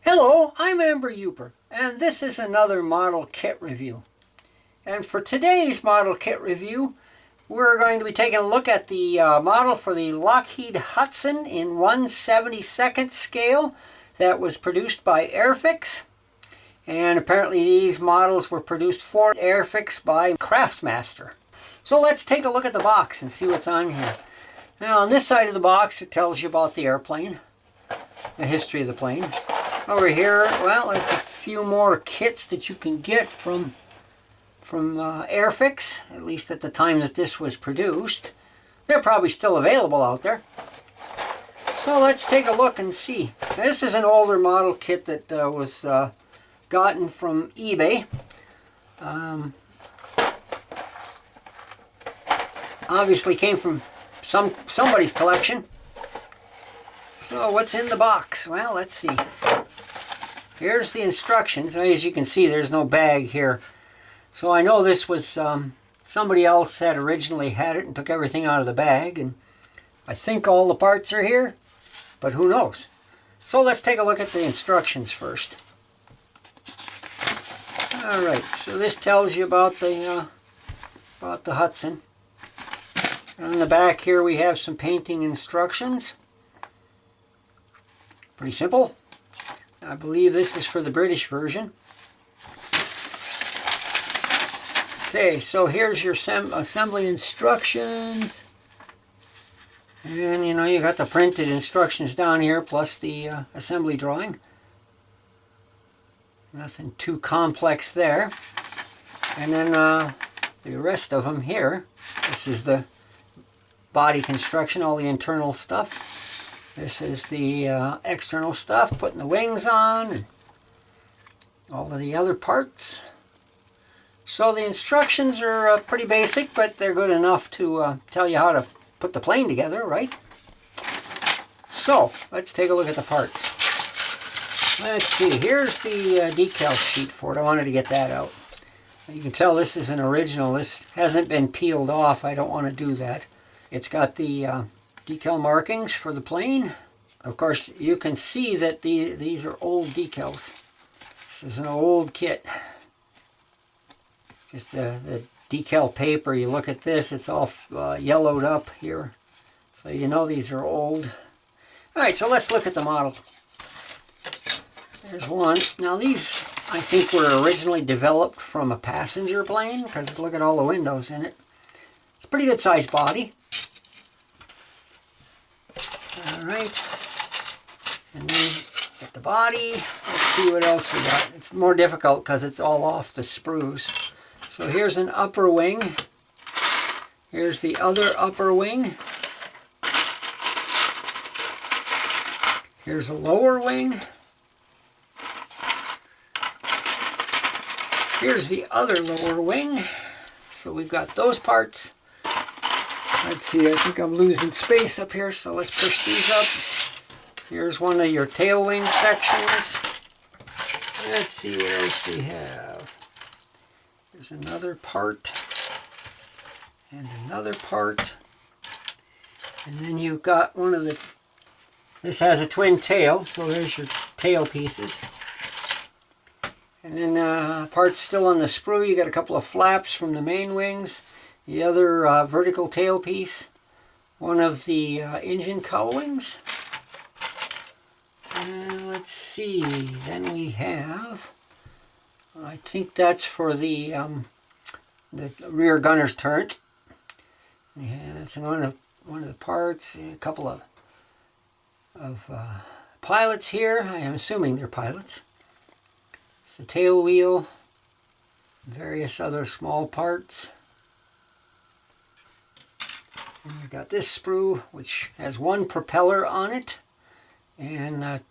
Hello, I'm Amber Uper, and this is another model kit review. And for today's model kit review, we're going to be taking a look at the model for the Lockheed Hudson in 1/72nd scale that was produced by Airfix. And apparently these models were produced for Airfix by Craftsmaster. So let's take a look at the box and see what's on here. Now on this side of the box it tells you about the airplane, the history of the plane. Over here, well, it's a few more kits that you can get from Airfix, at least at the time that this was produced. They're probably still available out there. So let's take a look and see. Now, this is an older model kit that was gotten from eBay. Obviously came from somebody's collection. So what's in the box? Well, let's see. Here's the instructions. As you can see, there's no bag here. So I know this was somebody else had originally had it and took everything out of the bag. And I think all the parts are here, but who knows? So let's take a look at the instructions first. All right, so this tells you about the Hudson. On the back here we have some painting instructions. Pretty simple. I believe this is for the British version. Okay, so here's your assembly instructions. And you know, you got the printed instructions down here plus the assembly drawing. Nothing too complex there. And then the rest of them here. This is the body construction, all the internal stuff. This is the external stuff, putting the wings on, and all of the other parts. So the instructions are pretty basic, but they're good enough to tell you how to put the plane together, right? So, let's take a look at the parts. Let's see, here's the decal sheet for it. I wanted to get that out. You can tell this is an original. This hasn't been peeled off. I don't want to do that. It's got the decal markings for the plane. Of course, you can see that these are old decals. This is an old kit. Just the decal paper, you look at this, it's all yellowed up here. So you know these are old. Alright, so let's look at the model. There's one. Now these, I think, were originally developed from a passenger plane, because look at all the windows in it. It's a pretty good sized body. Alright, and then get the body. Let's see what else we got. It's more difficult because it's all off the sprues. So here's an upper wing. Here's the other upper wing. Here's a lower wing. Here's the other lower wing. So we've got those parts. Let's see, I think I'm losing space up here, so let's push these up. Here's one of your tail wing sections. Let's see what else we have. There's another part, and another part. And then you've got one of the, this has a twin tail, so there's your tail pieces. And then parts still on the sprue, you got a couple of flaps from the main wings. The other vertical tail piece, one of the engine cowlings. And let's see, then we have, I think that's for the rear gunner's turret. Yeah, that's one of the parts. A couple of pilots here. I am assuming they're pilots. It's the tail wheel, various other small parts. And we've got this sprue, which has one propeller on it, and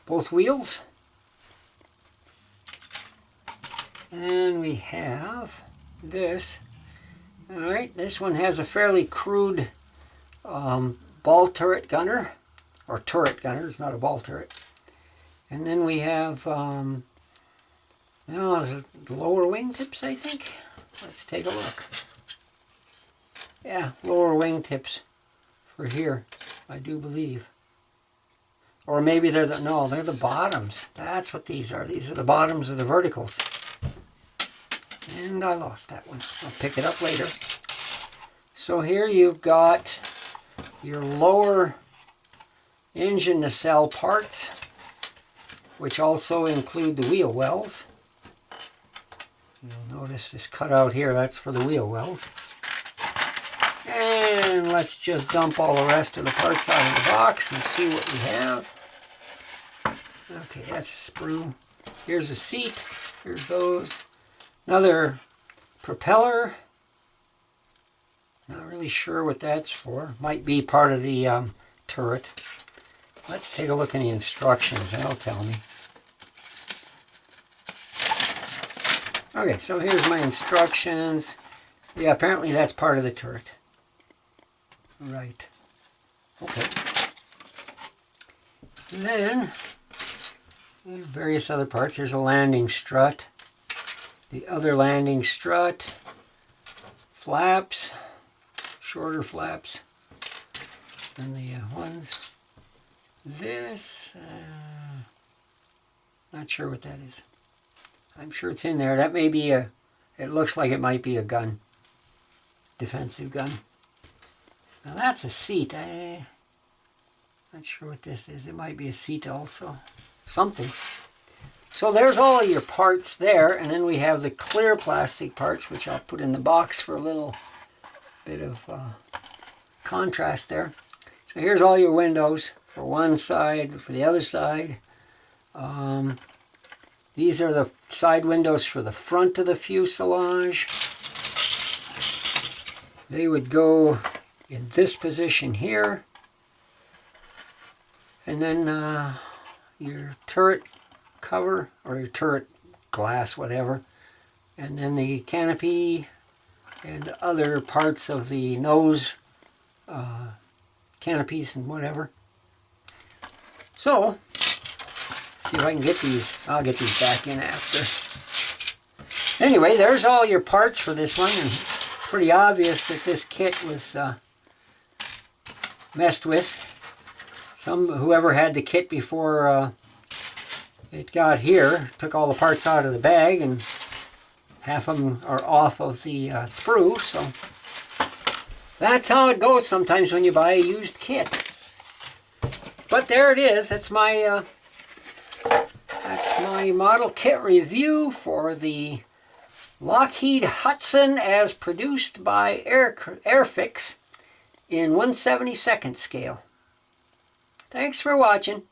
both wheels. And we have this. Alright, this one has a fairly crude ball turret gunner, or turret gunner, it's not a ball turret. And then we have the lower wing tips, I think. Let's take a look. Yeah, lower wing tips for here, I do believe. Or maybe they're the, no, they're the bottoms. That's what these are. These are the bottoms of the verticals. And I lost that one. I'll pick it up later. So here you've got your lower engine nacelle parts, which also include the wheel wells. You'll notice this cutout here, that's for the wheel wells. And let's just dump all the rest of the parts out of the box and see what we have. Okay, that's a sprue. Here's a seat. Here's those. Another propeller. Not really sure what that's for. Might be part of the turret. Let's take a look in the instructions. That'll tell me. Okay, so here's my instructions. Yeah, apparently that's part of the turret. Right. Okay. Then, various other parts. There's a landing strut. The other landing strut. Flaps. Shorter flaps. And the ones. This. Not sure what that is. I'm sure it's in there. That may be a... It looks like it might be a gun. Defensive gun. Now that's a seat. I'm not sure what this is. It might be a seat also. Something. So there's all of your parts there. And then we have the clear plastic parts, which I'll put in the box for a little bit of contrast there. So here's all your windows for one side, for the other side. These are the side windows for the front of the fuselage. They would go in this position here. And then your turret cover, or your turret glass, whatever. And then the canopy and other parts of the nose canopies and whatever. So, see if I can get these. I'll get these back in after. Anyway, there's all your parts for this one. And it's pretty obvious that this kit was messed with. Whoever had the kit before it got here took all the parts out of the bag, and half of them are off of the sprue. So that's how it goes sometimes when you buy a used kit. But there it is. That's my model kit review for the Lockheed Hudson as produced by Airfix in 1/72 scale. Thanks for watching.